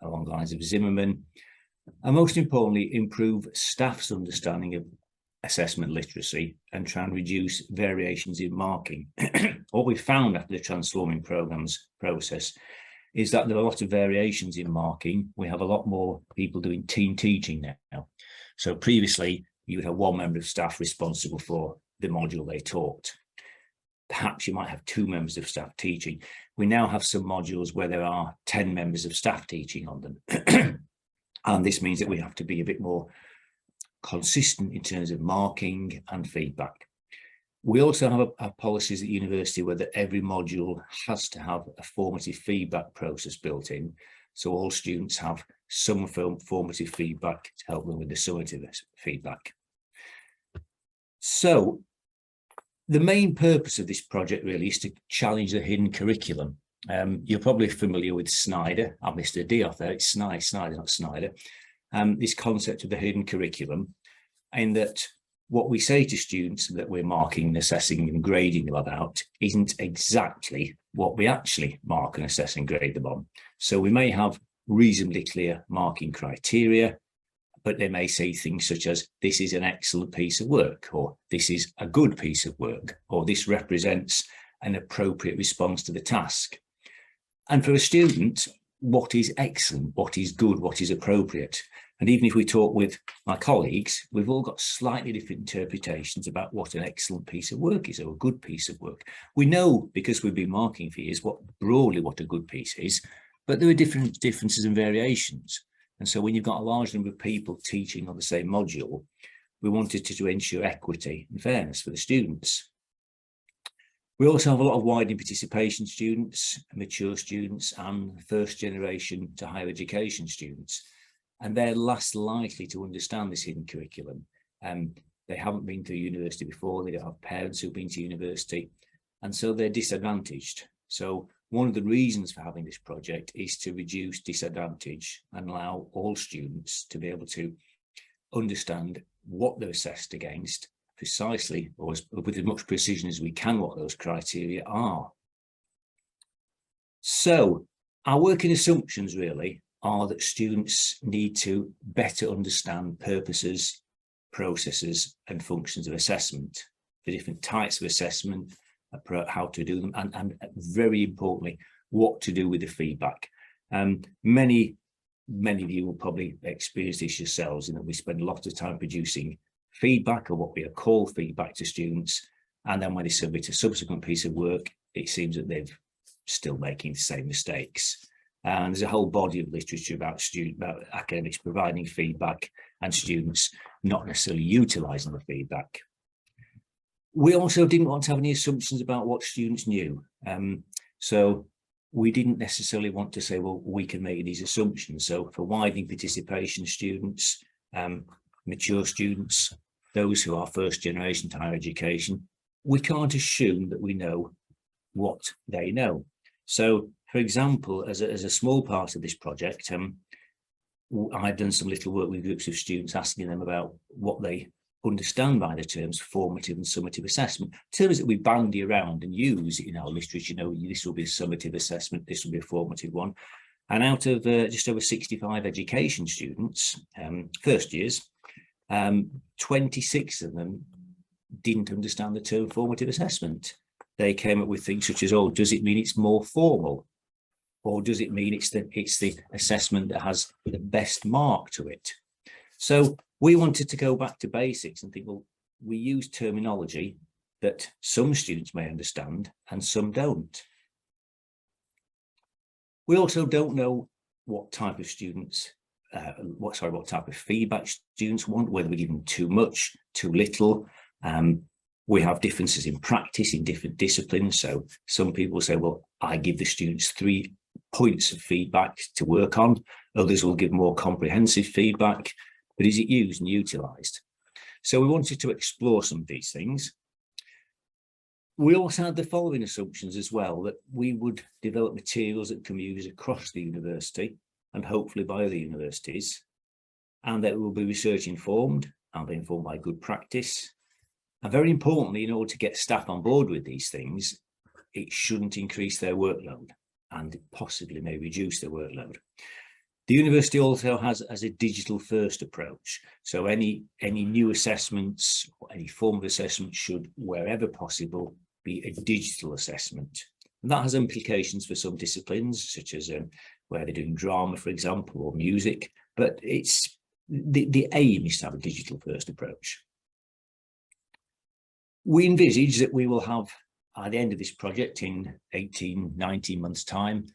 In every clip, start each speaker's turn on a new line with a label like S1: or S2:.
S1: along the lines of Zimmerman, and most importantly, improve staff's understanding of assessment literacy and try and reduce variations in marking. What we found after the transforming programs process is that there are a lot of variations in marking. We have a lot more people doing team teaching now. So previously, you would have one member of staff responsible for the module they taught. Perhaps you might have 2 members of staff teaching. We now have some modules where there are 10 members of staff teaching on them. And this means that we have to be a bit more consistent in terms of marking and feedback. We also have policies at university where that every module has to have a formative feedback process built in. So all students have some formative feedback to help them with the summative feedback. So the main purpose of this project really is to challenge the hidden curriculum. You're probably familiar with Snyder. I missed a D off there. It's Snyder, not Snyder. This concept of the hidden curriculum, in that what we say to students that we're marking, assessing and grading them about isn't exactly what we actually mark and assess and grade them on. So we may have reasonably clear marking criteria, but they may say things such as, this is an excellent piece of work, or this is a good piece of work, or this represents an appropriate response to the task. And for a student, what is excellent, what is good, what is appropriate? And even if we talk with my colleagues, we've all got slightly different interpretations about what an excellent piece of work is, or a good piece of work. We know, because we've been marking for years, broadly what a good piece is, but there are differences and variations. And so when you've got a large number of people teaching on the same module, we wanted to ensure equity and fairness for the students. We also have a lot of widening participation students, mature students, and first generation to higher education students. And they're less likely to understand this hidden curriculum. They haven't been to university before, they don't have parents who've been to university, and so they're disadvantaged. So one of the reasons for having this project is to reduce disadvantage and allow all students to be able to understand what they're assessed against precisely, or with as much precision as we can, what those criteria are. So our working assumptions really are that students need to better understand purposes, processes and functions of assessment, the different types of assessment, how to do them, and very importantly, what to do with the feedback. Many of you will probably experience this yourselves, in that we spend a lot of time producing feedback, or what we call feedback, to students, and then when they submit a subsequent piece of work, it seems that they're still making the same mistakes. And there's a whole body of literature about academics providing feedback and students not necessarily utilising the feedback. We also didn't want to have any assumptions about what students knew. So we didn't necessarily want to say, well, we can make these assumptions. So for widening participation students, mature students, those who are first generation to higher education, we can't assume that we know what they know. So, for example, as a small part of this project, I've done some little work with groups of students, asking them about what they understand by the terms formative and summative assessment, terms that we bandy around and use in our literature. This will be a summative assessment, this will be a formative one. And out of just over 65 education students, first years, 26 of them didn't understand the term formative assessment. They came up with things such as, oh, does it mean it's more formal? Or does it mean it's the assessment that has the best mark to it? So we wanted to go back to basics and think, well, we use terminology that some students may understand and some don't. We also don't know what type of students, what type of feedback students want, whether we give them too much, too little. We have differences in practice in different disciplines. So some people say, well, I give the students 3 points of feedback to work on. Others will give more comprehensive feedback, but is it used and utilised? So we wanted to explore some of these things. We also had the following assumptions as well, that we would develop materials that can be used across the university and hopefully by other universities, and that it will be research informed and be informed by good practice. And very importantly, in order to get staff on board with these things, it shouldn't increase their workload. and possibly may reduce their workload. The university also has a digital first approach. So any new assessments or any form of assessment should, wherever possible, be a digital assessment. And that has implications for some disciplines, such as where they're doing drama, for example, or music, but it's the aim is to have a digital first approach. We envisage that we will have, at the end of this project in 18, 19 months' time,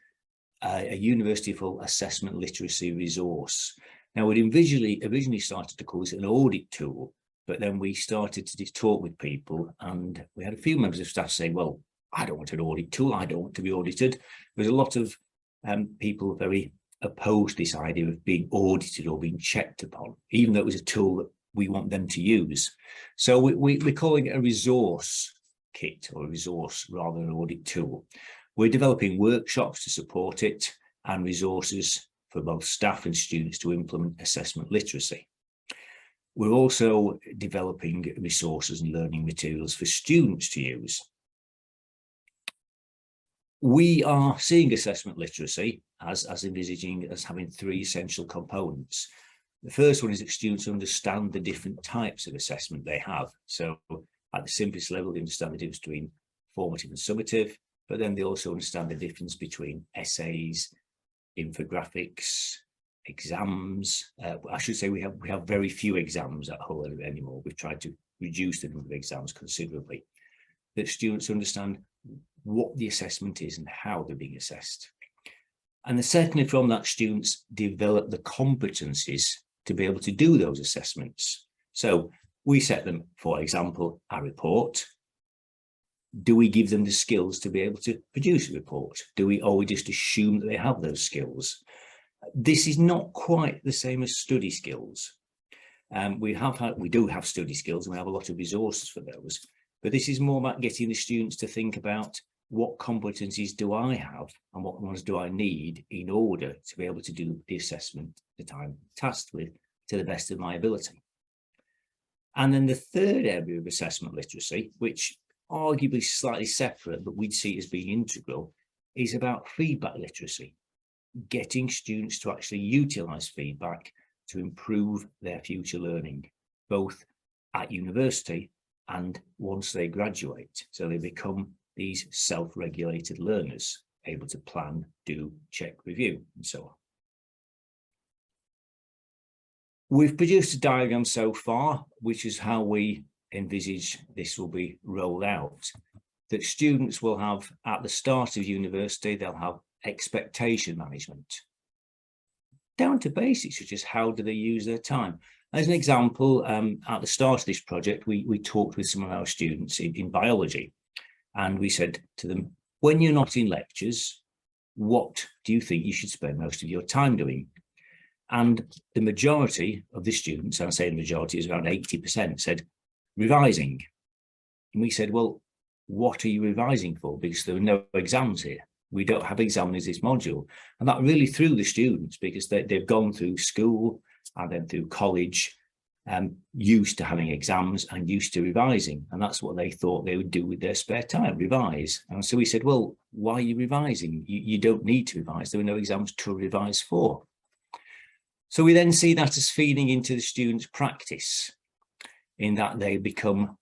S1: a university-full assessment literacy resource. Now, we'd originally started to call this an audit tool, but then we started to talk with people, and we had a few members of staff say, well, I don't want an audit tool, I don't want to be audited. There's a lot of people very opposed to this idea of being audited or being checked upon, even though it was a tool that we want them to use. So we're calling it a resource kit, or a resource rather than an audit tool. We're developing workshops to support it and resources for both staff and students to implement assessment literacy. We're also developing resources and learning materials for students to use. We are seeing assessment literacy as envisaging as having three essential components. The first one is that students understand the different types of assessment they have. So at the simplest level, they understand the difference between formative and summative, but then they also understand the difference between essays, infographics, exams. I should say we have very few exams at Hull anymore. We've tried to reduce the number of exams considerably. That students understand what the assessment is and how they're being assessed. And then secondly, from that, students develop the competencies to be able to do those assessments. So we set them, for example, a report. Do we give them the skills to be able to produce a report? Or we just assume that they have those skills? This is not quite the same as study skills. We do have study skills, and we have a lot of resources for those. But this is more about getting the students to think about what competencies do I have and what ones do I need in order to be able to do the assessment that I'm tasked with to the best of my ability. And then the third area of assessment literacy, which arguably slightly separate, but we'd see as being integral, is about feedback literacy, getting students to actually utilize feedback to improve their future learning, both at university and once they graduate. So they become these self-regulated learners, able to plan, do, check, review, and so on. We've produced a diagram so far, which is how we envisage this will be rolled out. That students will have, at the start of university, they'll have expectation management, down to basics, such as how do they use their time. As an example, at the start of this project, we talked with some of our students in biology, and we said to them, when you're not in lectures, what do you think you should spend most of your time doing? And the majority of the students, and I say the majority is around 80%, said revising. And we said, well, what are you revising for? Because there are no exams here. We don't have exams in this module. And that really threw the students, because they've gone through school and then through college, used to having exams and used to revising. And that's what they thought they would do with their spare time, revise. And so we said, well, why are you revising? You don't need to revise. There are no exams to revise for. So we then see that as feeding into the students' practice, in that they become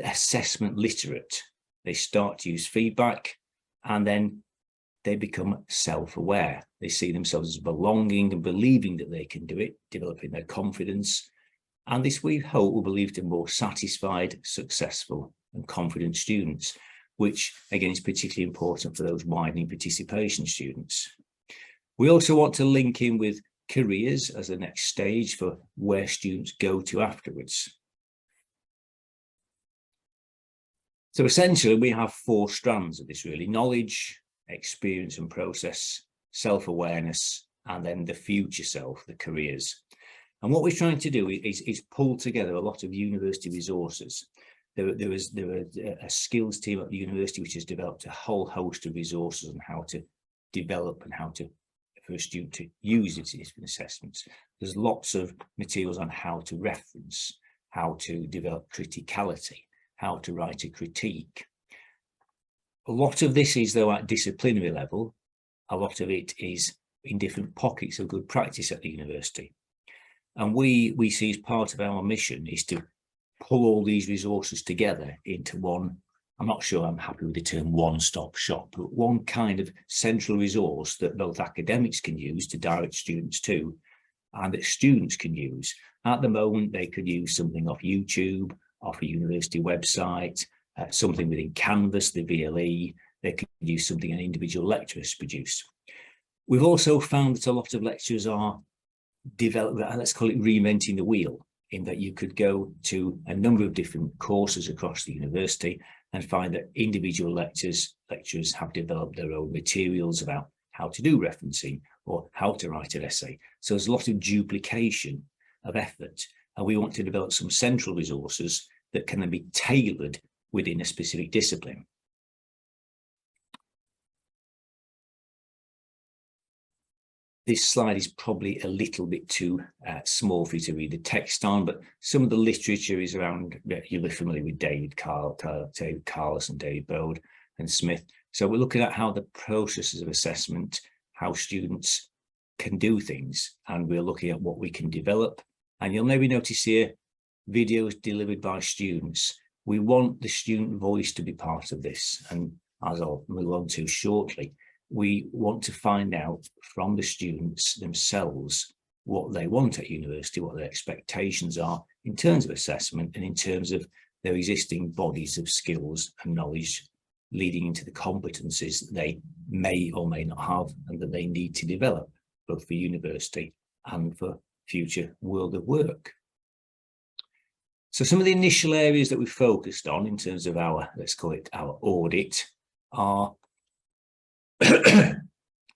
S1: assessment literate. They start to use feedback, and then they become self-aware. They see themselves as belonging and believing that they can do it, developing their confidence. And this, we hope, will lead to more satisfied, successful and confident students, which again is particularly important for those widening participation students. We also want to link in with careers as the next stage for where students go to afterwards. So essentially, we have four strands of this really: knowledge, experience and process, self-awareness, and then the future self, the careers. And what we're trying to do is pull together a lot of university resources. There was a skills team at the university which has developed a whole host of resources on how to develop and how to, for a student to use it in assessments. There's lots of materials on how to reference, how to develop criticality, how to write a critique. A lot of this is, though, at disciplinary level, a lot of it is in different pockets of good practice at the university. And we see as part of our mission is to pull all these resources together into one. I'm not sure I'm happy with the term one-stop shop, but one kind of central resource that both academics can use to direct students to, and that students can use. At the moment, they could use something off YouTube, off a university website, something within Canvas, the VLE. They could use something an individual lecturer has produced. We've also found that a lot of lecturers are developing, let's call it reinventing the wheel, in that you could go to a number of different courses across the university and find that individual lecturers have developed their own materials about how to do referencing or how to write an essay. So there's a lot of duplication of effort, and we want to develop some central resources that can then be tailored within a specific discipline. This slide is probably a little bit too small for you to read the text on, but some of the literature is around, you'll be familiar with David Carless and David Bode and Smith. So we're looking at how the processes of assessment, how students can do things, and we're looking at what we can develop. And you'll maybe notice here, videos delivered by students. We want the student voice to be part of this. And as I'll move on to shortly, we want to find out from the students themselves what they want at university, what their expectations are in terms of assessment and in terms of their existing bodies of skills and knowledge leading into the competencies that they may or may not have and that they need to develop, both for university and for future world of work. So some of the initial areas that we focused on in terms of our, let's call it our audit, are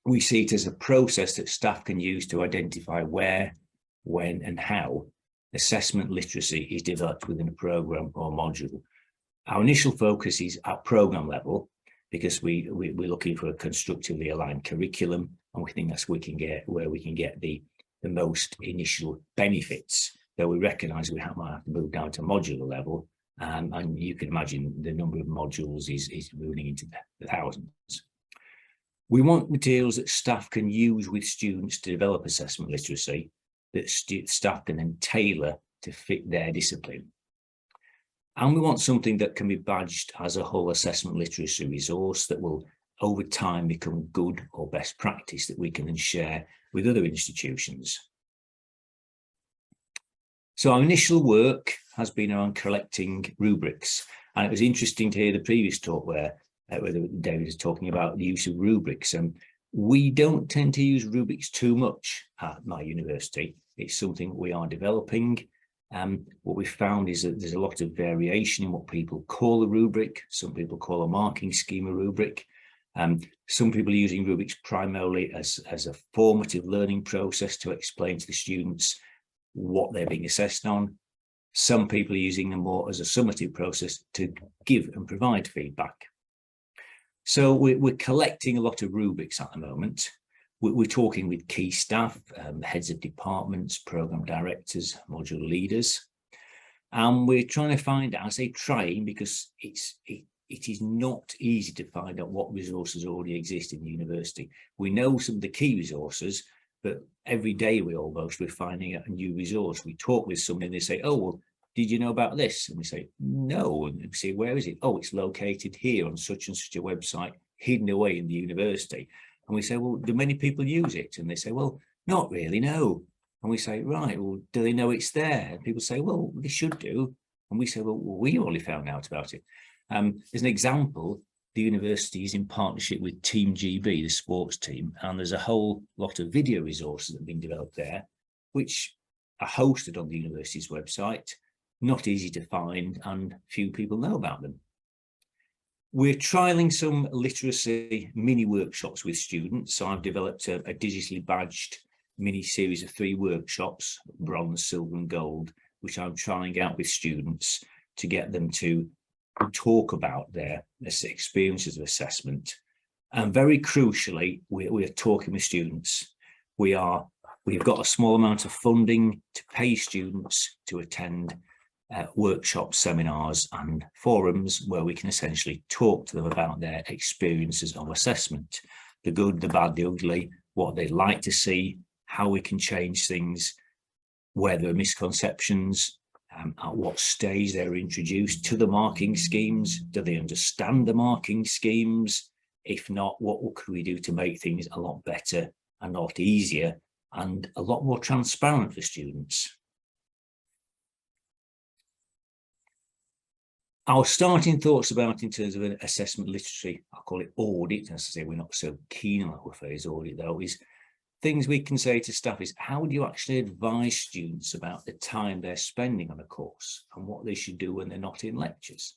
S1: we see it as a process that staff can use to identify where, when and how assessment literacy is developed within a programme or module. Our initial focus is at programme level because we're looking for a constructively aligned curriculum, and we think that's where we can get the most initial benefits, though we recognise we might have to move down to modular level, and you can imagine the number of modules is moving into the thousands. We want materials that staff can use with students to develop assessment literacy that staff can then tailor to fit their discipline. And we want something that can be badged as a whole assessment literacy resource that will over time become good or best practice that we can then share with other institutions. So our initial work has been around collecting rubrics, and it was interesting to hear the previous talk where David is talking about the use of rubrics. And we don't tend to use rubrics too much at my university. It's something we are developing. What we found is that there's a lot of variation in what people call a rubric. Some people call a marking scheme a rubric. Some people are using rubrics primarily as a formative learning process to explain to the students what they're being assessed on. Some people are using them more as a summative process to give and provide feedback. So we're collecting a lot of rubrics at the moment. We're talking with key staff, heads of departments, programme directors, module leaders. And we're trying to find out, I say trying because it is not easy to find out what resources already exist in the university. We know some of the key resources, but every day we're finding out a new resource. We talk with someone and they say, oh, well, did you know about this? And we say, no. And we say, where is it? Oh, it's located here on such and such a website, hidden away in the university. And we say, well, do many people use it? And they say, well, not really, no. And we say, right, well, do they know it's there? And people say, well, they should do. And we say, well, we only found out about it. As an example, the university is in partnership with Team GB, the sports team, and there's a whole lot of video resources that have been developed there, which are hosted on the university's website, not easy to find, and few people know about them. We're trialling some literacy mini workshops with students. So I've developed a digitally badged mini series of 3 workshops, bronze, silver and gold, which I'm trying out with students to get them to talk about their experiences of assessment. And very crucially, we're talking with students. We've got a small amount of funding to pay students to attend workshops, seminars and forums where we can essentially talk to them about their experiences of assessment. the good, the bad, the ugly, what they'd like to see, how we can change things, where there are misconceptions, at what stage they're introduced to the marking schemes. Do they understand the marking schemes? If not, what could we do to make things a lot better and a lot easier and a lot more transparent for students? Our starting thoughts about in terms of an assessment literacy, I call it audit, as I say, we're not so keen on that phrase audit though, is things we can say to staff is, how do you actually advise students about the time they're spending on a course and what they should do when they're not in lectures?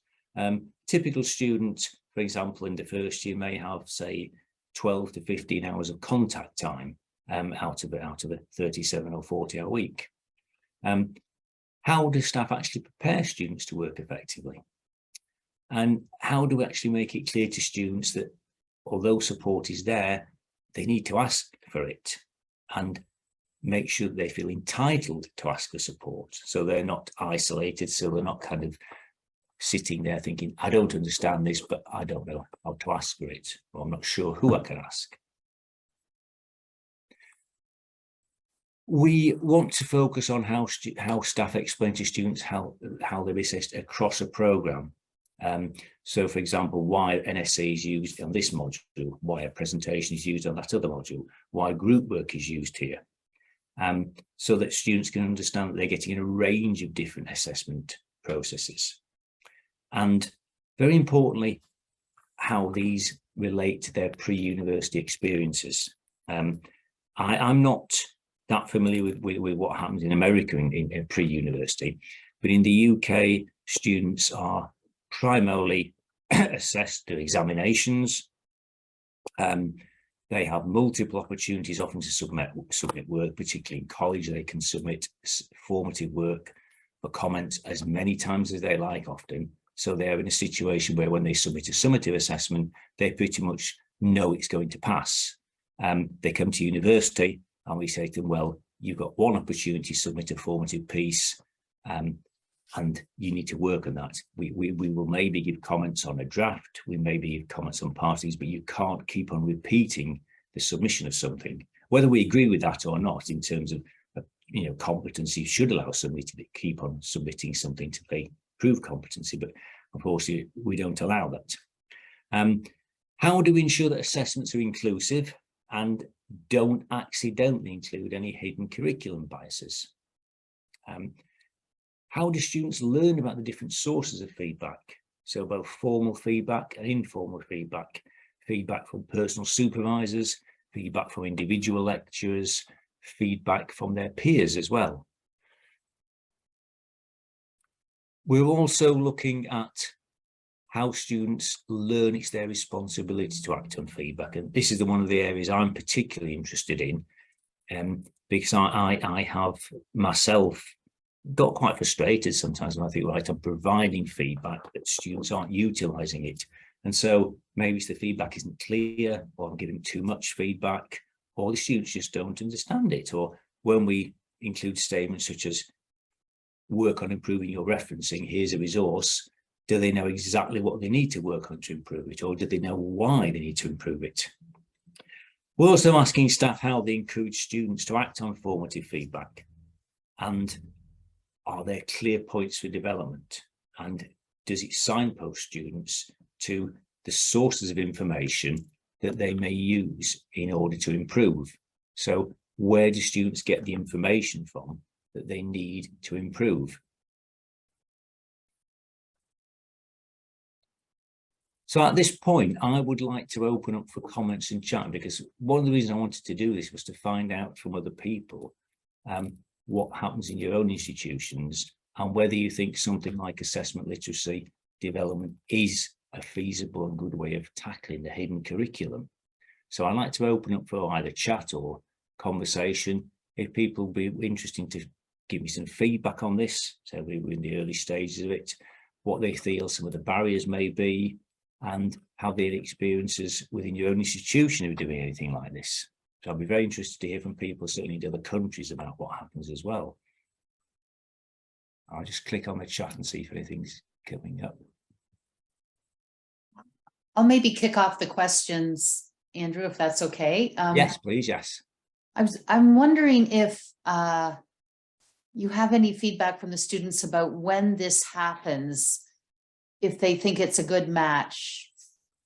S1: Typical student, for example, in the first year may have, say, 12 to 15 hours of contact time out of a 37 or 40-hour week. How do staff actually prepare students to work effectively? And how do we actually make it clear to students that although support is there, they need to ask for it and make sure that they feel entitled to ask for support, so they're not isolated, so they're not kind of sitting there thinking, I don't understand this, but I don't know how to ask for it, or I'm not sure who I can ask. We want to focus on how staff explain to students how they're assessed across a programme. So, for example, why an essay is used on this module, why a presentation is used on that other module, why group work is used here, so that students can understand that they're getting a range of different assessment processes. And very importantly, how these relate to their pre-university experiences. I'm not that familiar with what happens in America in pre-university, but in the UK, students are primarily assessed through examinations. They have multiple opportunities often to submit work, particularly in college. They can submit formative work for comment as many times as they like often. So they're in a situation where when they submit a summative assessment, they pretty much know it's going to pass. They come to university and we say to them, well, you've got one opportunity to submit a formative piece, and you need to work on that. We will maybe give comments on a draft, we maybe give comments on parties, but you can't keep on repeating the submission of something. Whether we agree with that or not, in terms of competency should allow somebody to keep on submitting something to prove competency, but unfortunately we don't allow that. How do we ensure that assessments are inclusive and don't accidentally include any hidden curriculum biases? How do students learn about the different sources of feedback? So both formal feedback and informal feedback, feedback from personal supervisors, feedback from individual lecturers, feedback from their peers as well. We're also looking at how students learn it's their responsibility to act on feedback. And this is one of the areas I'm particularly interested in, because I have myself got quite frustrated sometimes when I think, right, I'm providing feedback, but students aren't utilising it. And so maybe the feedback isn't clear, or I'm giving too much feedback, or the students just don't understand it. Or when we include statements such as, work on improving your referencing, here's a resource, do they know exactly what they need to work on to improve it, or do they know why they need to improve it? We're also asking staff how they encourage students to act on formative feedback, and are there clear points for development, and does it signpost students to the sources of information that they may use in order to improve? So where do students get the information from that they need to improve? So at this point, I would like to open up for comments and chat, because one of the reasons I wanted to do this was to find out from other people what happens in your own institutions, and whether you think something like assessment literacy development is a feasible and good way of tackling the hidden curriculum. So I'd like to open up for either chat or conversation. If people would be interested to give me some feedback on this, so we're in the early stages of it, what they feel some of the barriers may be, and how their experiences within your own institution of doing anything like this. So I'll be very interested to hear from people certainly in other countries about what happens as well. I'll just click on the chat and see if anything's coming up.
S2: I'll maybe kick off the questions Andrew, if that's okay.
S1: Yes, please, yes.
S2: I'm wondering if you have any feedback from the students about when this happens, if they think it's a good match,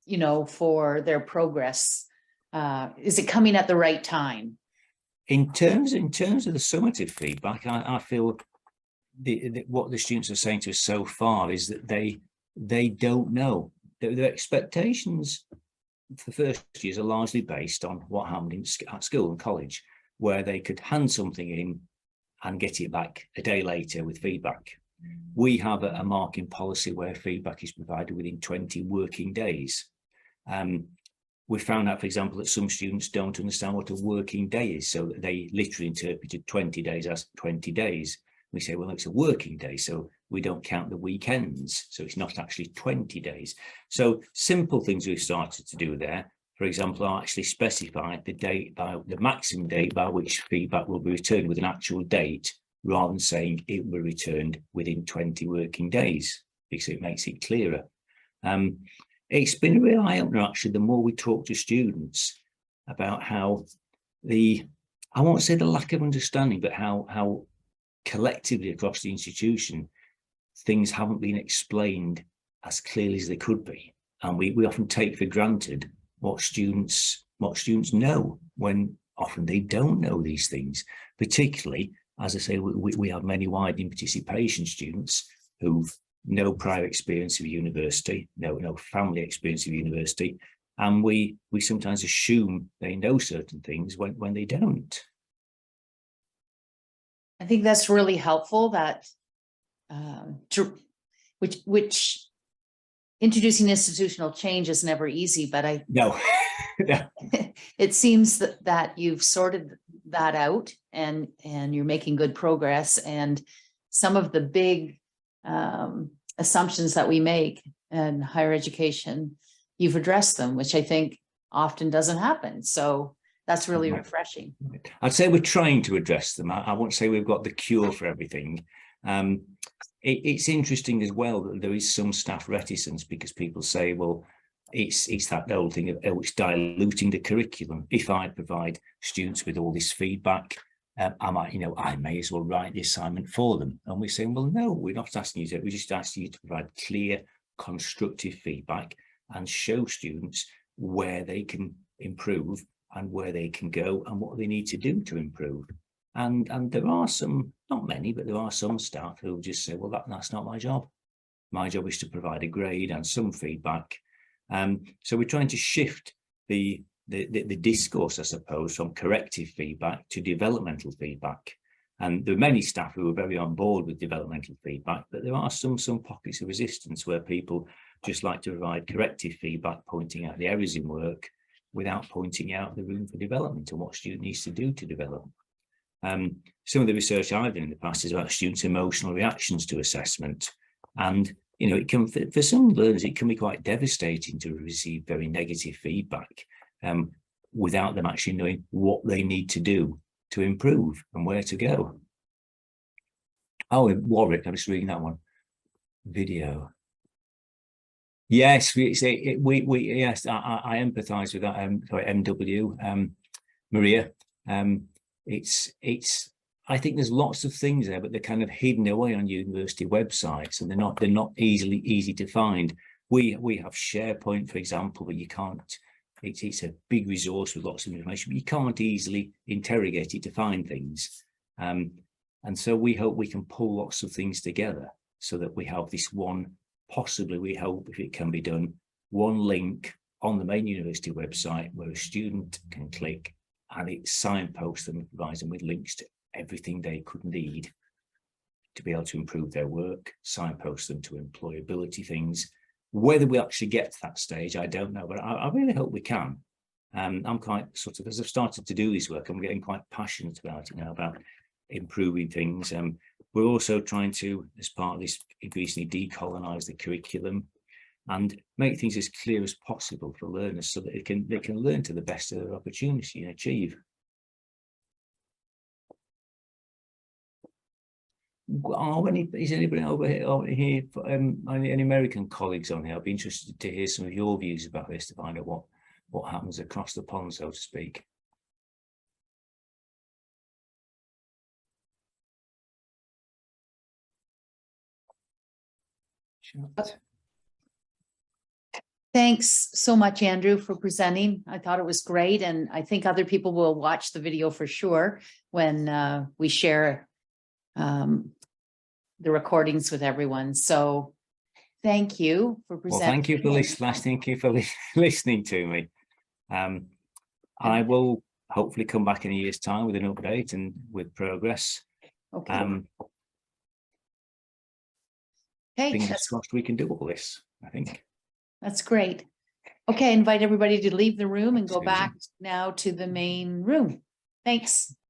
S2: you know, for their progress. Is it coming at the right time?
S1: In terms of the summative feedback, I feel what the students are saying to us so far is that they don't know. Their expectations for the first years are largely based on what happened at school and college, where they could hand something in and get it back a day later with feedback. We have a marking policy where feedback is provided within 20 working days. We found out, for example, that some students don't understand what a working day is, so that they literally interpreted 20 days as 20 days. We say, well, it's a working day, so we don't count the weekends, so it's not actually 20 days. So simple things we've started to do there, for example, are actually specify the date, by the maximum date by which feedback will be returned with an actual date, rather than saying it will be returned within 20 working days, because it makes it clearer. It's been a real eye-opener, actually, the more we talk to students about how I won't say the lack of understanding, but how collectively across the institution, things haven't been explained as clearly as they could be. And we often take for granted what students know, when often they don't know these things. Particularly, as I say, we have many widening participation students who've no prior experience of university, no family experience of university, and we sometimes assume they know certain things when they don't.
S2: I think that's really helpful, that which introducing institutional change is never easy, but
S1: No.
S2: it seems that you've sorted that out, and you're making good progress, and some of the big assumptions that we make in higher education, you've addressed them, which I think often doesn't happen. So that's really refreshing.
S1: I'd say we're trying to address them. I won't say we've got the cure for everything. It's interesting as well that there is some staff reticence, because people say, well, it's that old thing of, oh, it's diluting the curriculum. If I provide students with all this feedback, I may as well write the assignment for them. And we're saying, well, no, we're not asking you to. We just ask you to provide clear, constructive feedback and show students where they can improve and where they can go and what they need to do to improve. And there are some, not many, but there are some staff who just say, well, that's not my job. My job is to provide a grade and some feedback. So we're trying to shift the discourse, I suppose, from corrective feedback to developmental feedback. And there are many staff who are very on board with developmental feedback, but there are some pockets of resistance where people just like to provide corrective feedback, pointing out the errors in work without pointing out the room for development and what student needs to do to develop. Some of the research I've done in the past is about students' emotional reactions to assessment. And, you know, it can, for some learners, it can be quite devastating to receive very negative feedback without them actually knowing what they need to do to improve and where to go. Oh, Warwick, I'm just reading that one. Video. Yes, yes, I empathise with that. Sorry, MW, Maria. I think there's lots of things there, but they're kind of hidden away on university websites, and they're not easy to find. We have SharePoint, for example, but you can't. It's a big resource with lots of information, but you can't easily interrogate it to find things. And so we hope we can pull lots of things together so that we have this one, possibly we hope, if it can be done, one link on the main university website where a student can click and it signposts them and provides them with links to everything they could need to be able to improve their work, signpost them to employability things. Whether we actually get to that stage, I don't know, but I really hope we can. I'm quite sort of, as I've started to do this work, I'm getting quite passionate about it now, about improving things. We're also trying to, as part of this, increasingly decolonize the curriculum and make things as clear as possible for learners so that they can learn to the best of their opportunity and achieve. Is anybody over here any American colleagues on here? I'd be interested to hear some of your views about this, to find out what happens across the pond, so to speak. Shut.
S2: Thanks so much, Andrew, for presenting. I thought it was great, and I think other people will watch the video for sure when we share the recordings with everyone. So thank you for presenting.
S1: Well, thank you for listening to me. I will hopefully come back in a year's time with an update and with progress.
S2: Okay.
S1: Fingers crossed we can do all this, I think.
S2: That's great. Okay, I invite everybody to leave the room and go
S1: Susan.
S2: back now to the main room. Thanks.